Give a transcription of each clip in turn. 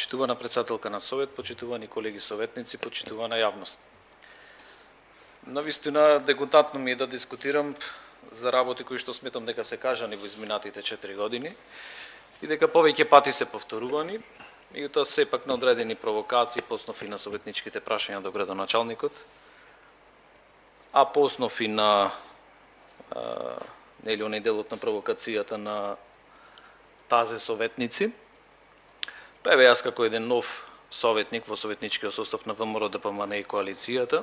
Почитувана председателка на Совет, почитувани колеги советници, почитувана јавност. Навистина, дегутантно ми е да дискутирам за работи кои што сметам дека се кажани во изминатите 4 години и дека повеќе пати се повторувани, меѓутоа сепак на одредени провокации по основ и на советничките прашања до градоначалникот, а по основ и на оној делот на провокацијата на тазе советници. Па еве јас како еден нов советник во советничкиот состав на ВМРО, ДПМН и коалицијата,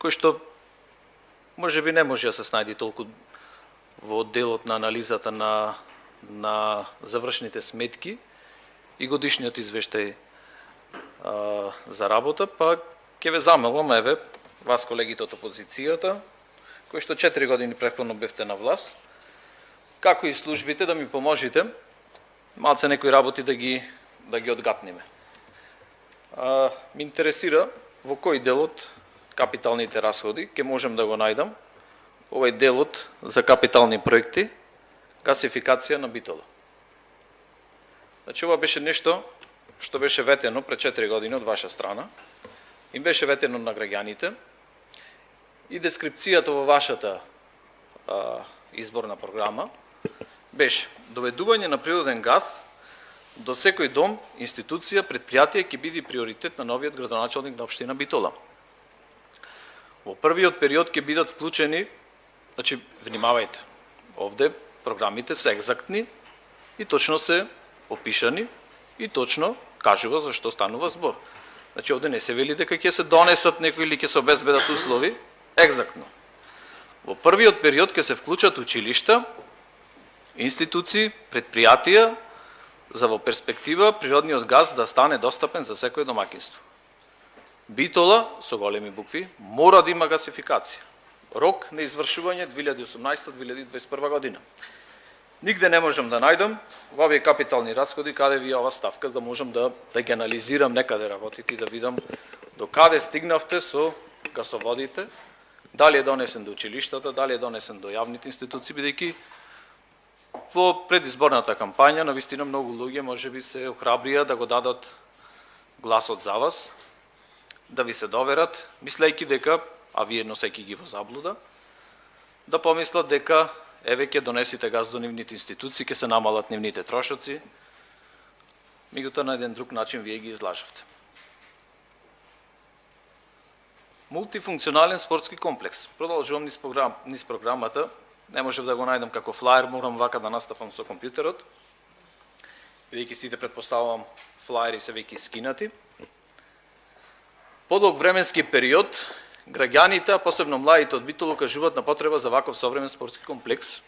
кој што можеби не може да се снајди толку во делот на анализата на завршните сметки и годишниот извештај за работа, па ќе ве замолам, еве, вас колегите од опозицијата, кои што 4 години претходно бевте на власт, како и службите да ми поможите малце некои работи да ги одгатниме. Ми интересира во кој делот капиталните расходи ќе можем да го најдам овој делот за капитални проекти, гасификација на Битола. Значи, ова беше нешто што беше ветено пред 4 години од ваша страна, им беше ветено на граѓаните и дескрипцијата во вашата изборна програма беше доведување на природен газ до секој дом, институција, предпријатие ќе биде приоритет на новиот градоначалник на општина Битола. Во првиот период ќе бидат вклучени, значи, внимавајте, овде програмите се екзактни и точно се опишани и точно кажува за што станува збор. Значи, овде не се вели дека ќе се донесат некои или ќе се обезбедат услови, екзактно. Во првиот период ќе се вклучат училишта, институции, предпријатија, за во перспектива природниот газ да стане достапен за секој домаќинство. Битола, со големи букви, мора да има гасификација. Рок на извршување 2018-2021 година. Нигде не можам да најдам во овие капитални расходи каде ви е ова ставка, да можам да ги анализирам некаде работите и да видам до каде стигнавте со гасоводите, дали е донесен до училиштата, дали е донесен до јавните институции, бидејќи во предизборната кампања навистина многу луѓе можеби се охрабрија да го дадат гласот за вас, да ви се доверат, мислејќи дека, а вие носејќи ги во заблуда, да помислат дека еве ќе донесите газ до нивните институции, ќе се намалат нивните трошоци, меѓутоа на еден друг начин вие ги излажавте. Мултифункционален спортски комплекс. Продолжувам низ програмата. Не можев да го најдам како флаер, морам вака да настапам со компјутерот, бидејќи сите претпоставувам флаери се веќе искинати. Подолг временски период, граѓаните, а посебно младите од Битола, кажуваат на потреба за ваков современ спортски комплекс,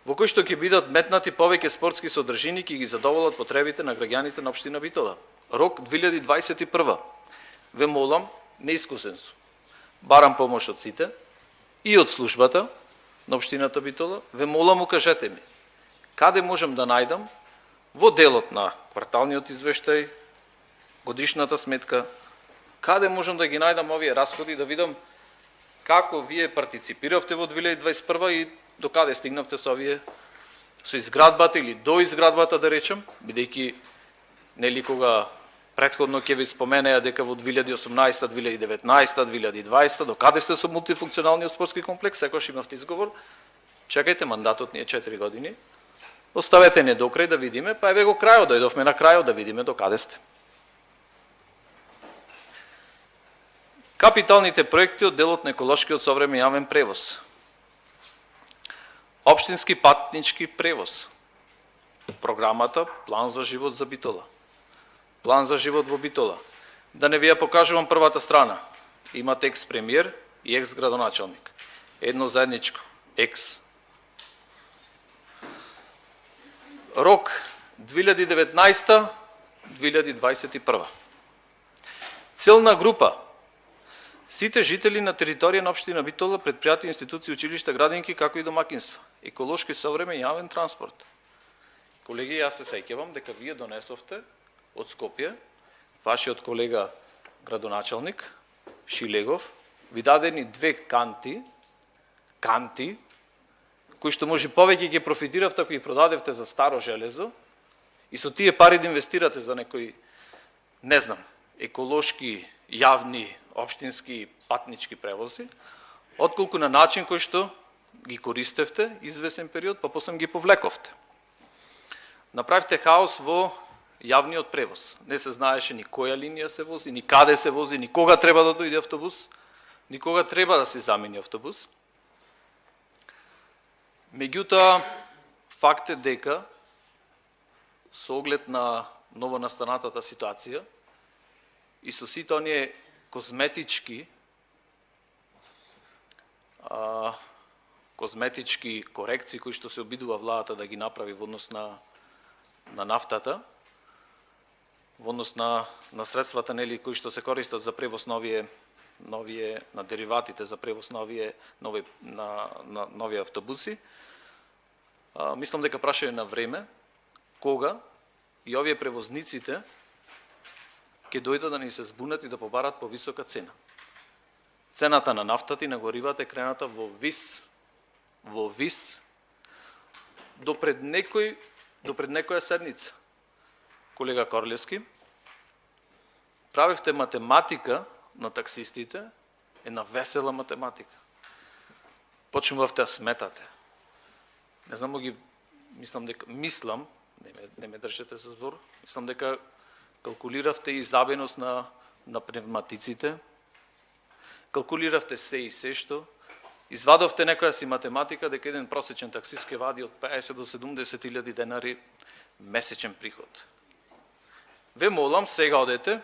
во кој што ќе бидат метнати повеќе спортски содржини, ќе ги задоволат потребите на граѓаните на општина Битола. Рок 2021. Ве молам, неискусен сум. Барам помош од сите и од службата на општината Битола, ве молам, укажете ми, каде можем да најдам во делот на кварталниот извештај, годишната сметка, каде можем да ги најдам овие расходи, да видам како вие партиципиравте во 2021 и до каде стигнавте со овие, со изградбата или до изградбата, да речем, бидејќи нели кога претходно ќе ви споменеа дека во 2018, 2019, 2020, до каде сте со мултифункционалниот спортски комплекс, секогаш имавте изговор, чекајте, мандатот ни е 4 години, оставете не до крај да видиме, па еве го крајот, дојдовме на крајот да видиме до каде сте. Капиталните проекти од делот на еколошкиот современ јавен превоз. Општински патнички превоз. Програмата План за живот за Битола. План за живот во Битола. Да не ви ја покажувам првата страна. Имате екс-премиер и екс-градоначалник. Едно заедничко. Екс. Рок 2019-2021. Целна група. Сите жители на територија на општина Битола, предпријатија, институции, училишта, градинки, како и домакинства. Еколошки современ јавен транспорт. Колеги, јас се сеќавам дека вие донесовте од Скопје, вашиот колега градоначалник Шилегов, ви дадени 2 канти, кои што може повеќе ги профитиравте ако ги продадевте за старо железо, и со тие пари да инвестирате за некои, не знам, еколошки, јавни, општински, патнички превози, отколку на начин кој што ги користевте извесен период, па после ги повлековте. Направите хаос во јавниот превоз. Не се знаеше ни која линија се вози, ни каде се вози, ни кога треба да дојде автобус, ни кога треба да се замени автобус. Меѓутоа, факт е дека, со оглед на новонастанатата ситуација и со сите оние козметички корекции кои што се обидува владата да ги направи во однос на нафтата, во однос на средствата нели кои што се користат за превоз на дериватите за превоз на нови автобуси, мислам дека прашање на време кога и овие превозниците ќе дојдат да ни се збунат и да побарат повисока цена. Цената на нафтата и на горивата е крената во вис до пред некоја седница. Колега Корлевски, правевте математика на таксистите, една весела математика. Почнувавте да сметате. Не знам, мислам, не ме држете за збор, мислам дека калкулиравте и забеност на пневматиците, калкулиравте се и се што, извадовте некоја си математика дека еден просечен таксист ке вади од 50 до 70 илјади денари месечен приход. Ве молам, сега одете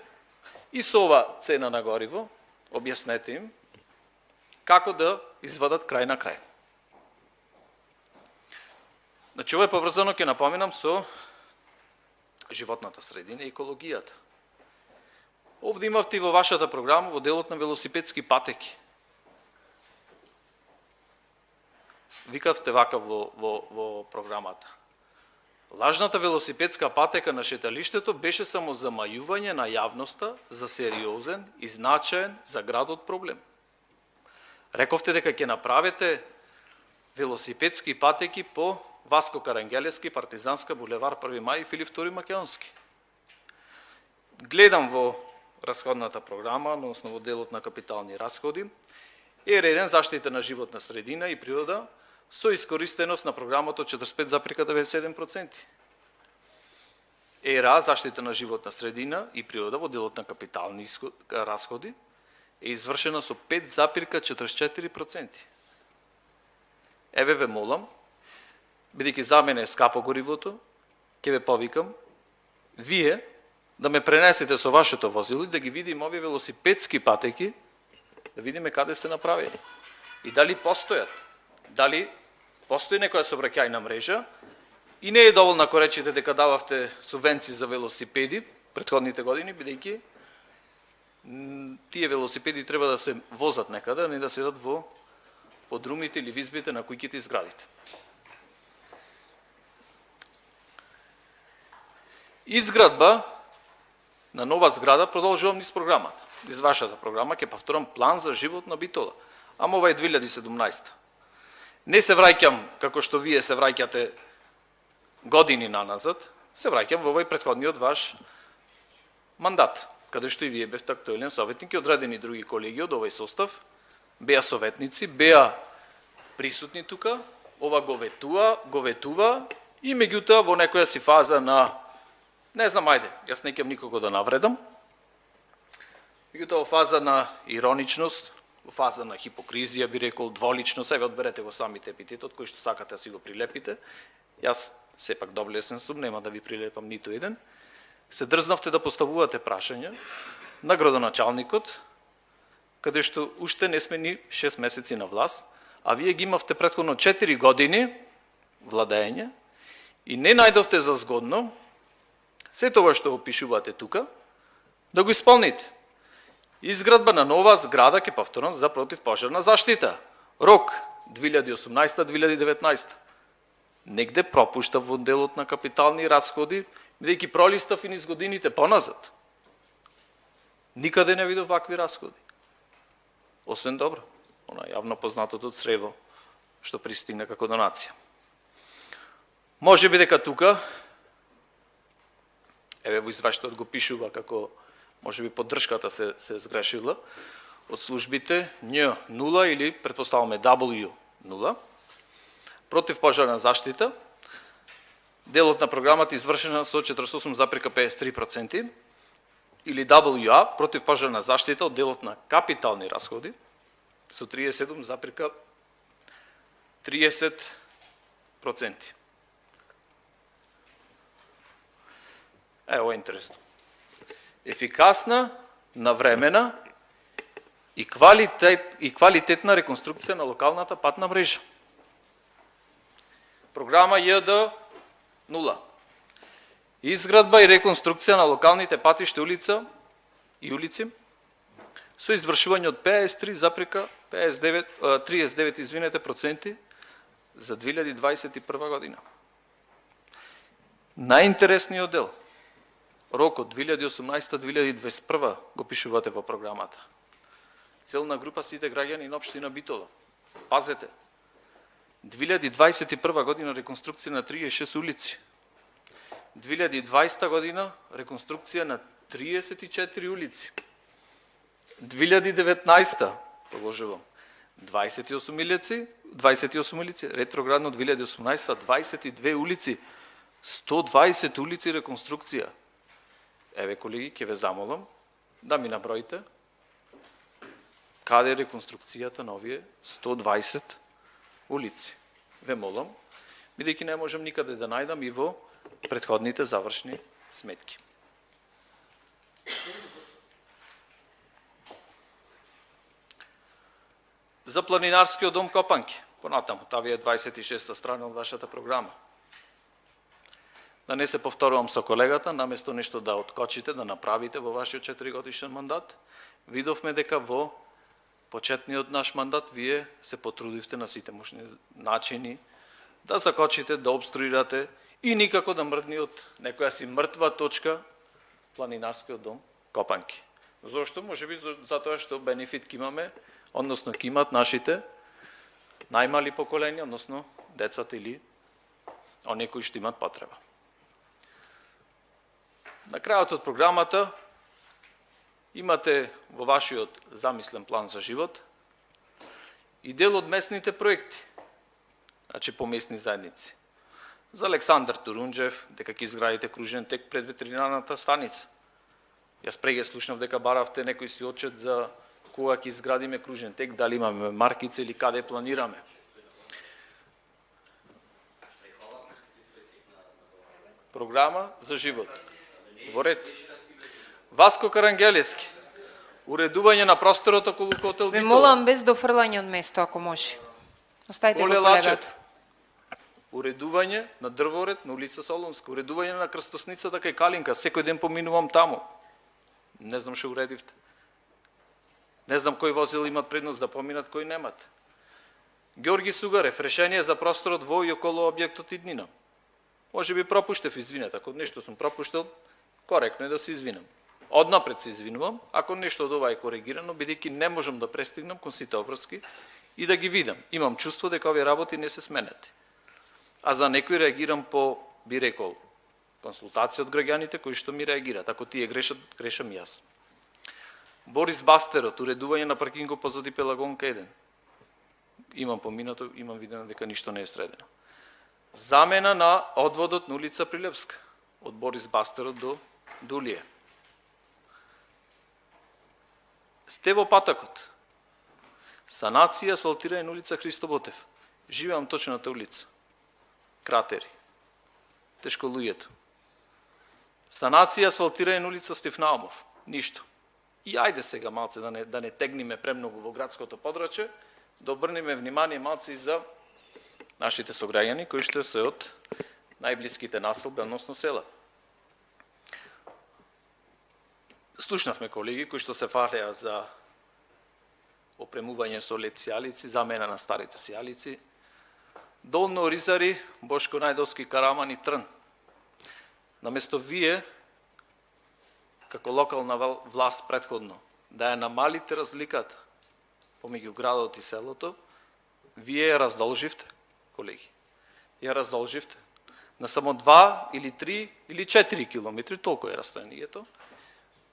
и со ова цена на гориво, објаснете им како да извадат крај на крај. Значи, ова е поврзано, ќе напоминам, со животната средина и екологијата. Овде имавте и во вашата програма, во делот на велосипедски патеки. Викавте вака во програмата. Лажната велосипедска патека на шеталиштето беше само замајување на јавноста за сериозен и значаен за градот проблем. Рековте дека ќе направите велосипедски патеки по Васко Карангелевски, Партизанска, Булевар 1 мај и Филип II Македонски. Гледам во расходната програма, односно во делот на капитални расходи, е реден заштита на животна средина и природа со искористеност на програмата од 45,97%. ЕРА, заштита на животна средина и природа во делот на капитални расходи е извршена со 5,44%. Еве ве молам, бидејќи за мене е скапо горивото, ќе ве повикам, вие да ме пренесете со вашето возило и да ги видим овие велосипедски патеки, да видиме каде се направени и дали постојат. Дали постои некоја сообраќајна мрежа и не е доволно ако речете дека дававте субвенции за велосипеди претходните години, бидејќи тие велосипеди треба да се возат некаде, а не да седат во подрумите или визбите на куќите и зградите. Изградба на нова зграда продолжувам низ програмата. Низ вашата програма ќе повторам план за живот на Битола. Ама ова е 2017. Не се враќам како што вие се враќате години наназад, се враќам во овој претходниот ваш мандат, каде што и вие бевте актуелен советник и одредени други колеги од овој состав, беа советници, беа присутни тука, ова го ветува и меѓутоа во некоја си фаза на, не знам, ајде, јас не кем никого да навредам, меѓутоа во фаза на ироничност, во фаза на хипокризија, би рекол, дволичност, еве одберете го самите епитетот, кој што сакате да си го прилепите, јас сепак доблесен сум, нема да ви прилепам ниту еден, се дрзнавте да поставувате прашања на градоначалникот, каде што уште не сме ни 6 месеци на власт, а вие ги имавте претходно 4 години владење и не најдовте за згодно се тоа што опишувате тука, да го исполните. Изградба на нова зграда, ќе повторам, за противпожарна заштита. Рок 2018-2019. Негде пропушта во делот на капитални расходи, бидејќи пролистав и низ годините поназад. Никаде не видов вакви расходи. Освен добро, она јавно познатото црево, што пристигна како донација. Може би дека тука еве во извештајот го пишува како можеби поддршката се сгрешила од службите Н0 или претпоставуваме W0, противпожарна заштита, делот на програмата извршена со 48,53%, или WA, противпожарна заштита од делот на капитални расходи, со 37,30%. Ево е интересно. Ефикасна, навремена и квалитетна реконструкција на локалната патна мрежа. Програма ЈД 0. Изградба и реконструкција на локалните патишта и улици со извршување од 53,39% за 2021 година. Најинтересниот дел, рокот 2018-2021 го пишувате во програмата. Целна група сите граѓани на општина Битола. Пазете, 2021 година реконструкција на 36 улици. 2020 година реконструкција на 34 улици. 2019 продолжувам 28 улици, ретроградно 2018 22 улици, 120 улици реконструкција. Еве колеги, ќе ве замолам да ми наброите каде е реконструкцијата на овие 120 улици. Ве молам, бидејќи не можам никаде да најдам и во претходните завршни сметки. За планинарскиот дом Копанки, понатаму, таа е 26-та страна од вашата програма. Да не се повторувам со колегата, наместо нешто да откочите, да направите во вашиот 4-годишен мандат, видовме дека во почетниот наш мандат вие се потрудивте на сите можни начини да закочите, да обструирате и никако да мрдни од некоја си мртва точка планинарскиот дом Копанки. Зошто? Можеби затоа што бенефит ки имаме, односно ки имат нашите најмали поколенија, односно децата или оние кои што имат потреба. На крајот од програмата имате во вашиот замислен план за живот и дел од местните проекти, значи по местни заедници. За Александар Турунџев, дека ќе изградите кружен тек пред ветеринарната станица. Јас преге слушнав дека баравте некој си отчет за кога ќе изградиме кружен тек, дали имаме маркица или каде планираме. Програма за живот. Во ред. Васко Карангелевски. Уредување на просторот околу хотел Битола. Ве молам без дофрлање од место, ако може. Оставите го колегата. Уредување на дрворед на улица Солунска, уредување на крстосницата кај Калинка, секој ден поминувам таму. Не знам што уредивте. Не знам кои возила имат предност да поминат, кои немат. Георги Сугарев, решение за просторот во и околу објектот Иднина. Може би пропуштев, извинете, ако нешто сум пропуштил, коректно е да се извинам. Однапред се извинувам, ако нешто од ова е коригирано, бидејќи не можам да престигнам кон сите обврски и да ги видам. Имам чувство дека овие работи не се сменети. А за некои реагирам по, би рекол, консултација од граѓаните кои што ми реагираат. Ако тие грешат, грешам јас. Борис Бастерот, уредување на паркингот позади Пелагонка 1. Имам поминато, имам видено дека ништо не е средено. Замена на одводот на улица Прилепска, од Борис Бастерот до Дулие. Сте во патакот. Санација, асфалтирање на улица Христо Ботев. Живеам точно на таа улица. Кратери. Тешко луѓето. Санација, асфалтирање на улица Стефнаумов. Ништо. И ајде сега малце да не тегниме премногу во градското подрачје, да обрнеме внимание малце и за нашите сограѓани кои што се од најблиските населби, односно села. Слушнавме колеги кои што се фалеа за опремување со лед сијалици, замена на старите сијалици. Долно Оризари, Бошко Најдовски, Караман и Трн. Наместо вие, како локална власт предходно, да ја намалите разликата помеѓу градот и селото, вие ја раздолживте, колеги. Ја раздолживте. на само 2 или 3 или 4 километри, толку е растојанието,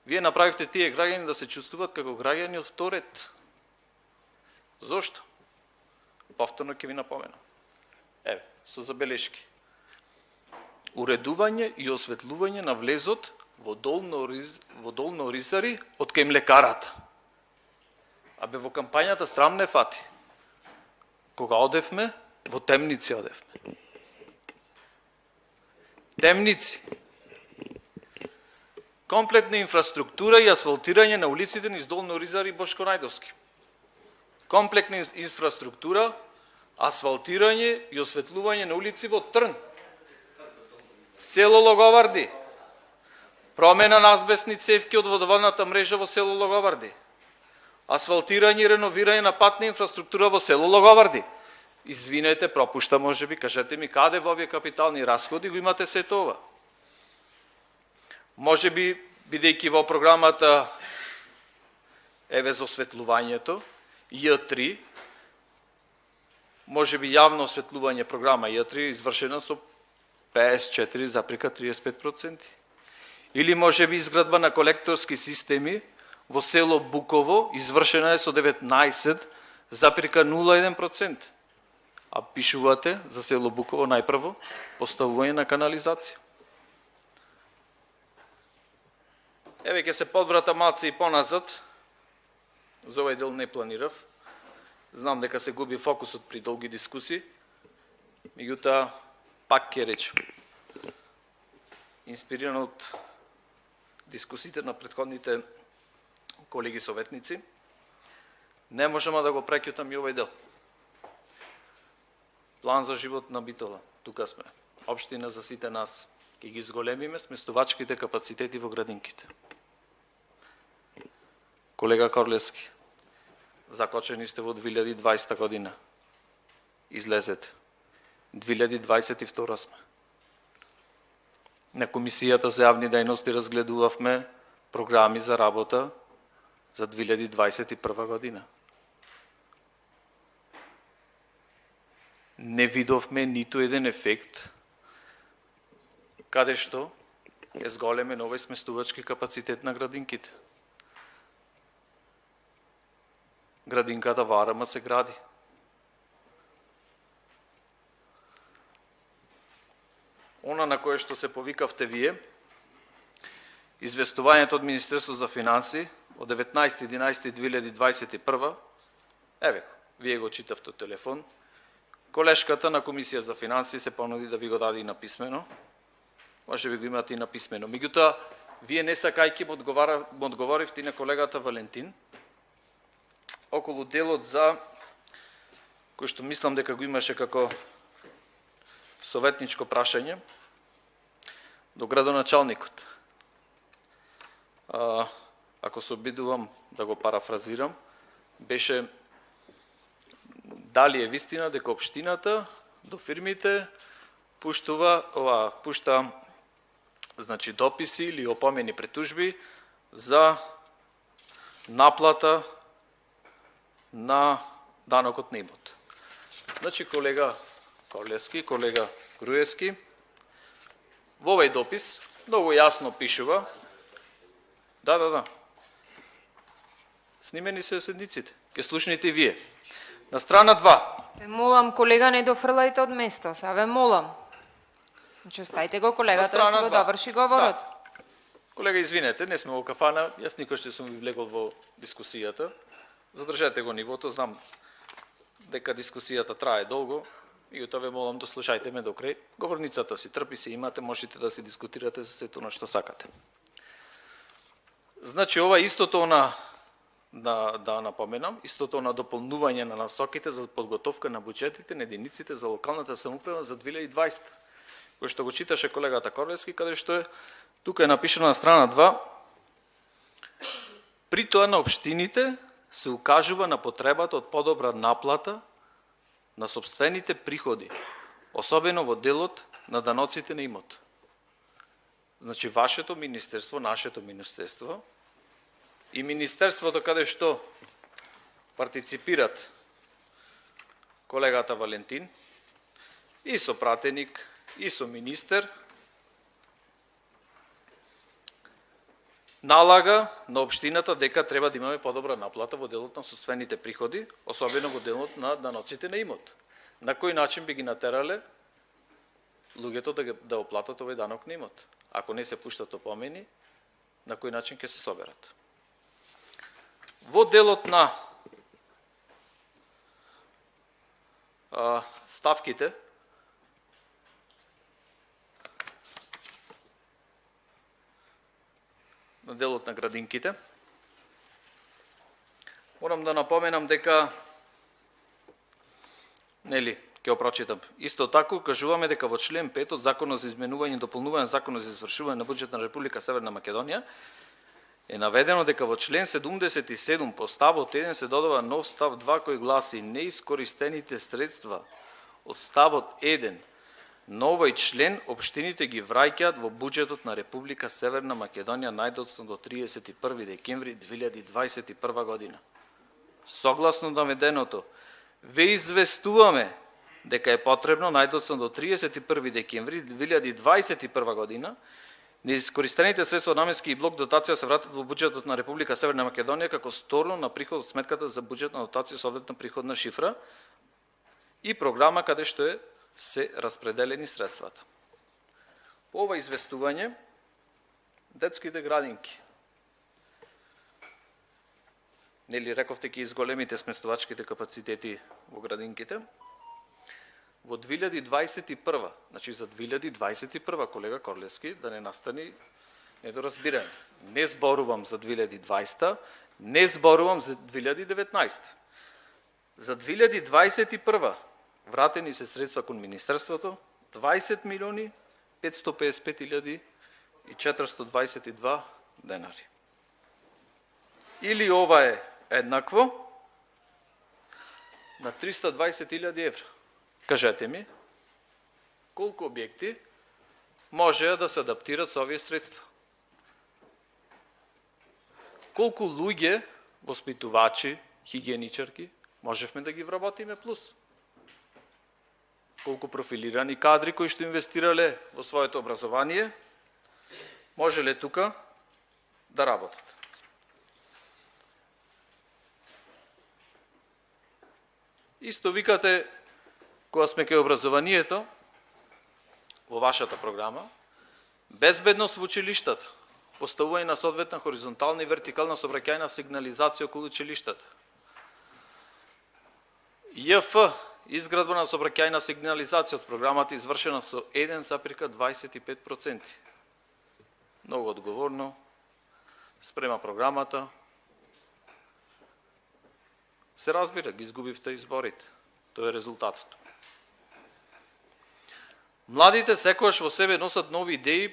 вие направивте тие граѓани да се чувствуваат како граѓани од втор ред. Зошто? Повторно ќе ви напоменам. Еве, со забелешки. Уредување и осветлување на влезот во Долно Оризари од кај млекарата. Абе, во кампањата срам не фати. Кога одевме, во Темници одевме. Темници. Комплетна инфраструктура и асфалтирање на улиците низ Долно Оризари и Бошко Најдовски. Комплексна инфраструктура, асфалтирање и осветлување на улици во Трн. Село Логоварди. Промена на азбестни цевки од водоводната мрежа во село Логоварди. Асфалтирање и реновирање на патна инфраструктура во село Логоварди. Извинете, пропушта можеби, кажете ми каде во овие капитални расходи го имате се тоа? Можеби, бидејќи во програмата еве за осветлувањето, Ј3, можеби јавно осветлување програма Ј3 извршена со 54,35%. Или можеби изградба на колекторски системи во село Буково извршена е со 19,01%. А пишувате за село Буково најпрво поставување на канализација. Еве ќе се подврата малце и поназад. За овој дел не планирав. Знам дека се губи фокусот при долги дискусии. Меѓутоа, пак ќе речем. Инспириран од дискусиите на претходните колеги советници, не можеме да го преќутаме и овој дел. План за живот на Битола. Тука сме. Општина за сите нас. Ќе ги зголемиме сместувачките капацитети во градинките. Колега Корлевски, закочени сте во 2020 година. Излезете. 2022 сме. На Комисијата за јавни дејности разгледувавме програми за работа за 2021 година. Не видовме ниту еден ефект каде што е зголемен овој сместувачки капацитет на градинките. Градинката во Арама се гради. Она на кое што се повикавте вие, известувањето од Министерство за финанси од 19.11.2021, еве, вие го читавте од телефон, колешката на Комисија за финанси се понуди да ви го даде и на писмено, може би го имате и на писмено. Меѓутоа, вие не сакајќи му одговоривте и на колегата Валентин, околу делот за, кој што мислам дека го имаше како советничко прашање, до градоначалникот. Ако се обидувам да го парафразирам, беше дали е вистина дека општината до фирмите пушта значи дописи или опомени претужби за наплата на данокот на имот. Значи, колега Корлевски, колега Груевски, во овој допис многу јасно пишува, да, снимени се седниците, ке слушнете и вие. На страна 2. Ве молам, колега, не дофрлајте од место, са ве молам. Значи, оставите го колегата да се го доврши говорот. Да. Колега, извинете, не сме во кафана, јас никој што сум ви влегол во дискусијата. Задржете го нивото, знам дека дискусијата трае долго, и тоа ве молам да слушајте ме до крај. Говорницата си трпи, се имате, можете да се дискутирате за сето на што сакате. Значи, ова истото да напоменам, истото на дополнување на насоките за подготовка на буџетите на единиците за локалната самоуправа за 2020, кој што го читаше колегата Корлевски, каде што е, тука е напишано на страна 2, при тоа на општините се укажува на потребата од подобра наплата на сопствените приходи, особено во делот на даноците на имот. Значи, вашето министерство, нашето министерство и министерството каде што партиципират колегата Валентин и сопратеник и со министер налага на општината дека треба да имаме подобра наплата во делот на сопствените приходи, особено во делот на даноците на имот. На кој начин би ги натерале луѓето да оплатат овој данок на имот? Ако не се пуштат опомени, на кој начин ќе се соберат? Во делот на ставките, на делот на градинките, морам да напоменам дека, нели, ќе опрочитам. Исто тако, кажуваме дека во член 5 од Законот за изменување и дополнување на Законот за извршување на буџет на Република Северна Македонија е наведено дека во член 77 по ставот 1 се додава нов став 2 кој гласи: неискористените средства од ставот 1 на овој член општините ги враќаат во буџетот на Република Северна Македонија најдоцна до 31 декември 2021 година. Согласно наведеното, ве известуваме дека е потребно најдоцна до 31 декември 2021 година неискористените средства од наменски и блок дотација се вратат во буџетот на Република Северна Македонија како сторно на приход од сметката за буџетна дотација соодветна приходна шифра и програма каде што се распределени средствата. По ова известување, детските градинки, нели рековте ќе изголемите сместувачките капацитети во градинките, во 2021, значи за 2021, колега Корлевски, да не настани недоразбирање. Не зборувам за 2020, не зборувам за 2019. За 2021 вратени се средства кон Министерството 20 милиони 555 илјади и 422 денари. Или ова е еднакво на 320.000 евра. Кажете ми, колку објекти може да се адаптират со овие средства? Колку луѓе, воспитувачи, хигиеничарки, можевме да ги вработиме плюс? Колку профилирани кадри кои што инвестирале во своето образование, можеле тука да работат? Исто викате, кога сме кај образованието, во вашата програма, безбедност во училиштата, поставување на соодветна хоризонтална и вертикална сообраќајна сигнализација околу училиштата. ЈФ, изградба на сообраќајна сигнализација од програмата извршена со 1,25%. Многу одговорно спрема програмата. Се разбира, ги изгубивте изборите. Тоа е резултатот. Младите секогаш во себе носат нови идеи,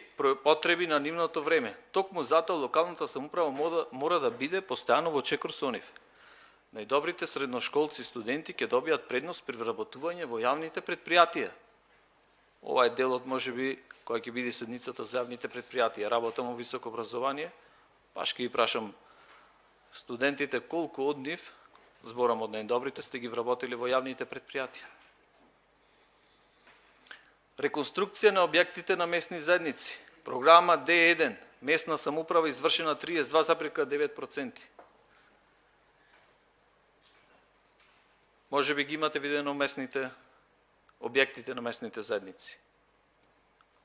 потреби на нивното време. Токму затоа локалната самоуправа мора да биде постојано во чекор со нив. Најдобрите средношколци и студенти ќе добијат предност при вработување во јавните предпријатија. Ова е делот, можеби, која ќе биде седницата за јавните предпријатија. Работам во високо образование, паш ќе ги прашам студентите колку од нив, зборам од најдобрите, сте ги вработили во јавните предпријатија. Реконструкција на објектите на местни заедници. Програма D1, местна самоуправа извршена 32,9%. Може би ги имате видено местните објектите на местните заедници.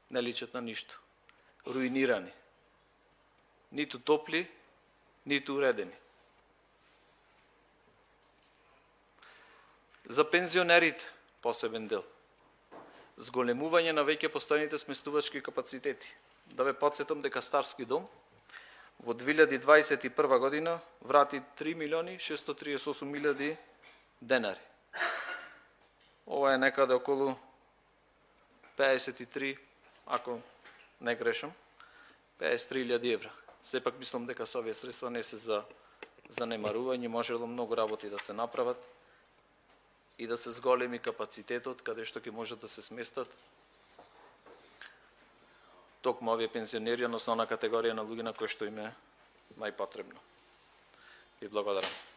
Не личат на ништо. Руинирани. Ниту топли, ниту уредени. За пензионерите посебен дел. Зголемување на веќе постојните сместувачки капацитети. Да ве подсетам дека Старски дом во 2021 година врати 3.638.000 денари. Ова е некаде околу 53, ако не грешам, 53.000 евра. Сепак мислам дека со овие средства не се за занемарување, можело многу работи да се направат и да се зголеми капацитетот, каде што ќе можат да се сместат токму овие пензионери, односно на категорија на луѓе на кои што им е најпотребно. И благодарам.